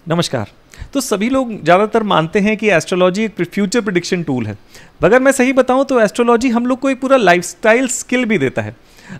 नमस्कार। तो सभी लोग ज़्यादातर मानते हैं कि एस्ट्रोलॉजी एक फ्यूचर प्रेडिक्शन टूल है। अगर मैं सही बताऊं तो एस्ट्रोलॉजी हम लोग को एक पूरा लाइफस्टाइल स्किल भी देता है।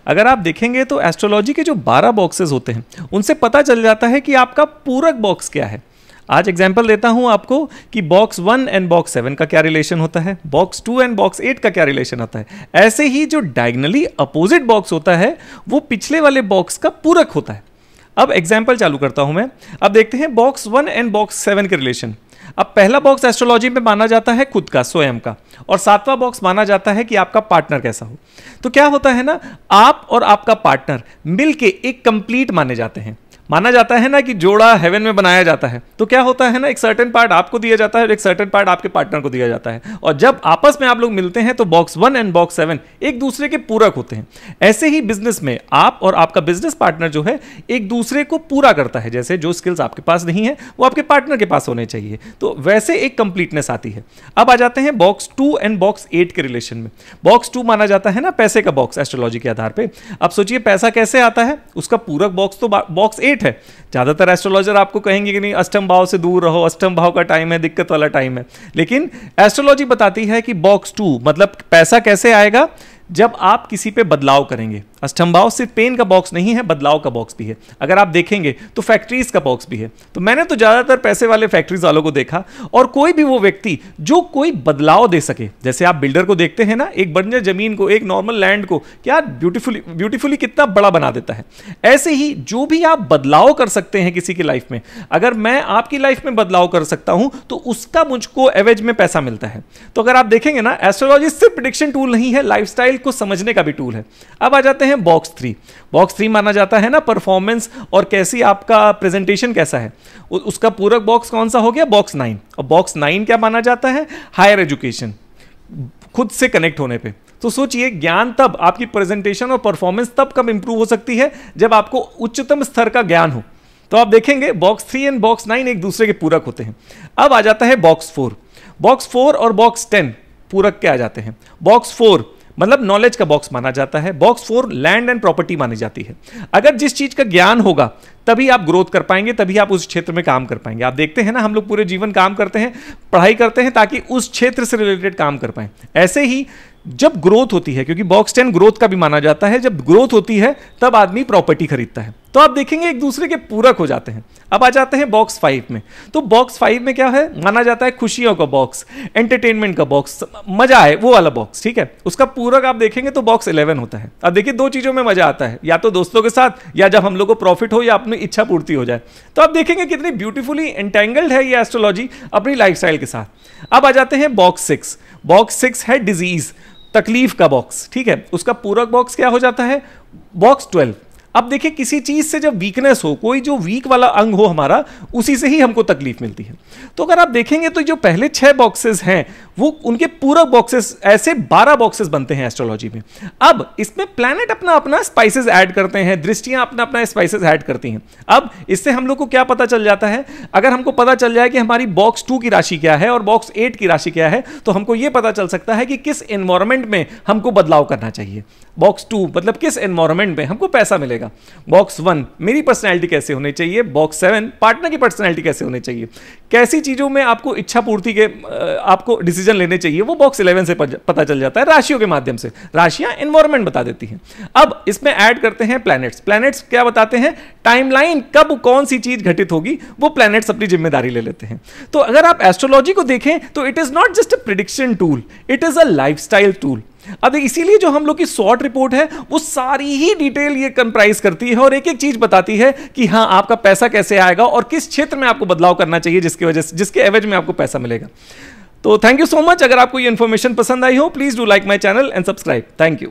अगर आप देखेंगे तो एस्ट्रोलॉजी के जो 12 बॉक्सेस होते हैं उनसे पता चल जाता है कि आपका पूरक बॉक्स क्या है। आज एग्जाम्पल देता हूं आपको कि बॉक्स 1 एंड बॉक्स 7 का क्या रिलेशन होता है, बॉक्स 2 एंड बॉक्स 8 का क्या रिलेशन होता है। ऐसे ही जो डायगनली अपोजिट बॉक्स होता है वो पिछले वाले बॉक्स का पूरक होता है। अब एग्जाम्पल चालू करता हूं मैं। अब देखते हैं बॉक्स 1 एंड बॉक्स 7 के रिलेशन। अब पहला बॉक्स एस्ट्रोलॉजी में माना जाता है खुद का, स्वयं का, और 7वां बॉक्स माना जाता है कि आपका पार्टनर कैसा हो। तो क्या होता है ना, आप और आपका पार्टनर मिलके एक कंप्लीट माने जाते हैं। माना जाता है ना कि जोड़ा हेवन में बनाया जाता है। तो क्या होता है ना, एक सर्टेन पार्ट आपको दिया जाता है और एक सर्टेन पार्ट आपके पार्टनर को दिया जाता है, और जब आपस में आप लोग मिलते हैं तो बॉक्स 1 एंड बॉक्स 7 एक दूसरे के पूरक होते हैं। ऐसे ही बिजनेस में आप और आपका बिजनेस पार्टनर जो है एक दूसरे को पूरा करता है। जैसे जो स्किल्स आपके पास नहीं है वो आपके पार्टनर के पास होने चाहिए, तो वैसे एक कंप्लीटनेस आती है। अब आ जाते हैं बॉक्स 2 एंड बॉक्स 8 के रिलेशन में। बॉक्स 2 माना जाता है ना पैसे का बॉक्स एस्ट्रोलॉजी के आधार पर। अब सोचिए पैसा कैसे आता है, उसका पूरक बॉक्स तो बॉक्स 8 है। ज्यादातर एस्ट्रोलॉजर आपको कहेंगे कि नहीं, अष्टम भाव से दूर रहो, अष्टम भाव का टाइम है, दिक्कत वाला टाइम है। लेकिन एस्ट्रोलॉजी बताती है कि बॉक्स 2 मतलब पैसा कैसे आएगा, जब आप किसी पे बदलाव करेंगे। अष्टम भाव सिर्फ पेन का बॉक्स नहीं है, बदलाव का बॉक्स भी है। अगर आप देखेंगे तो फैक्ट्रीज का बॉक्स भी है। तो मैंने तो ज्यादातर पैसे वाले फैक्ट्रीज वालों को देखा, और कोई भी वो व्यक्ति जो कोई बदलाव दे सके। जैसे आप बिल्डर को देखते हैं ना, एक बंजर जमीन को, एक नॉर्मल लैंड को क्या ब्यूटीफुली कितना बड़ा बना देता है। ऐसे ही जो भी आप बदलाव कर सकते हैं किसी की लाइफ में, अगर मैं आपकी लाइफ में बदलाव कर सकता हूं तो उसका मुझको एवरेज में पैसा मिलता है। तो अगर आप देखेंगे ना, एस्ट्रोलॉजी सिर्फ प्रेडिक्शन टूल नहीं है, लाइफस्टाइल को समझने का भी टूल है। अब आ जाते हैं बॉक्स 3। बॉक्स 3 माना जाता है ना परफॉर्मेंस और कैसी आपका प्रेजेंटेशन कैसा है। उसका पूरक बॉक्स कौन सा हो गया, बॉक्स 9। और बॉक्स 9 क्या माना जाता है, हायर एजुकेशन, खुद से कनेक्ट होने पे। तो सोचिए, ज्ञान तब, आपकी प्रेजेंटेशन और परफॉर्मेंस तब कब इंप्रूव हो सकती है जब आपको उच्चतम स्तर का ज्ञान हो। तो आप देखेंगे बॉक्स 3 एंड बॉक्स 9 एक दूसरे के पूरक होते हैं। अब आ जाता है बॉक्स 4। बॉक्स 4 और बॉक्स 10 पूरक के आ जाते हैं। बॉक्स 4 मतलब नॉलेज का बॉक्स माना जाता है। बॉक्स 4 लैंड एंड प्रॉपर्टी मानी जाती है। अगर जिस चीज का ज्ञान होगा तभी आप ग्रोथ कर पाएंगे, तभी आप उस क्षेत्र में काम कर पाएंगे। आप देखते हैं ना, हम लोग पूरे जीवन काम करते हैं, पढ़ाई करते हैं ताकि उस क्षेत्र से रिलेटेड काम कर पाएं। ऐसे ही जब ग्रोथ होती है, क्योंकि बॉक्स 10 ग्रोथ का भी माना जाता है, जब ग्रोथ होती है तब आदमी प्रॉपर्टी खरीदता है। तो आप देखेंगे एक दूसरे के पूरक हो जाते हैं। अब आ जाते हैं बॉक्स 5 में। तो बॉक्स 5 में क्या है, माना जाता है खुशियों का बॉक्स, एंटरटेनमेंट का बॉक्स, मजा आए वो वाला बॉक्स, ठीक है। उसका पूरक आप देखेंगे तो बॉक्स 11 होता है। अब देखिए, दो चीजों में मजा आता है, या तो दोस्तों के साथ, या जब हम लोग को प्रॉफिट हो, या अपनी इच्छा पूर्ति हो जाए। तो आप देखेंगे कितनी ब्यूटीफुली एंटेंगल्ड है ये एस्ट्रोलॉजी अपनी लाइफस्टाइल के साथ। अब आ जाते हैं बॉक्स 6। बॉक्स 6 है डिजीज, तकलीफ का बॉक्स, ठीक है। उसका पूरक बॉक्स क्या हो जाता है, बॉक्स 12। अब देखिए, किसी चीज से जब वीकनेस हो, कोई जो वीक वाला अंग हो हमारा, उसी से ही हमको तकलीफ मिलती है। तो अगर आप देखेंगे तो जो पहले 6 बॉक्सेस हैं वो उनके पूरक बॉक्सेस, ऐसे 12 बॉक्सेस बनते हैं एस्ट्रोलॉजी में। अब इसमें प्लैनेट अपना अपना स्पाइसेस ऐड करते हैं, दृष्टियां अपना अपना स्पाइसेस ऐड करती हैं। अब इससे हम लोग को क्या पता चल जाता है, अगर हमको पता चल जाए कि हमारी बॉक्स 2 की राशि क्या है और बॉक्स 8 की राशि क्या है, तो हमको यह पता चल सकता है कि किस एनवायरमेंट में हमको बदलाव करना चाहिए। बॉक्स 2 मतलब किस एनवायरमेंट में हमको पैसा मिलेगा। बॉक्स 1 मेरी पर्सनैलिटी कैसे होनी चाहिए। बॉक्स 7 पार्टनर की पर्सनैलिटी कैसे होनी चाहिए, कैसी चीजों में आपको इच्छा पूर्ति के आपको डिसीजन लेने चाहिए, वो बॉक्स 11 से पता चल जाता है राशियों के माध्यम से। राशियां एनवायरमेंट बता देती हैं। अब इसमें ऐड करते हैं प्लैनेट्स। प्लैनेट्स क्या बताते हैं, टाइमलाइन, कब कौन सी चीज घटित होगी, वो प्लैनेट्स अपनी जिम्मेदारी ले लेते हैं। तो अगर आप एस्ट्रोलॉजी को देखें तो it is not just a prediction tool, it is a lifestyle tool. अब इसीलिए जो हम लोग की शॉर्ट रिपोर्ट है वो सारी ही डिटेल ये कंप्राइज करती है और एक एक चीज बताती है कि हाँ, आपका पैसा कैसे आएगा और किस क्षेत्र में आपको बदलाव करना चाहिए, जिसकी वजह से, जिसके एवज में आपको पैसा मिलेगा। तो थैंक यू सो मच। अगर आपको ये इन्फॉर्मेशन पसंद आई हो, please do like my channel and subscribe. Thank you.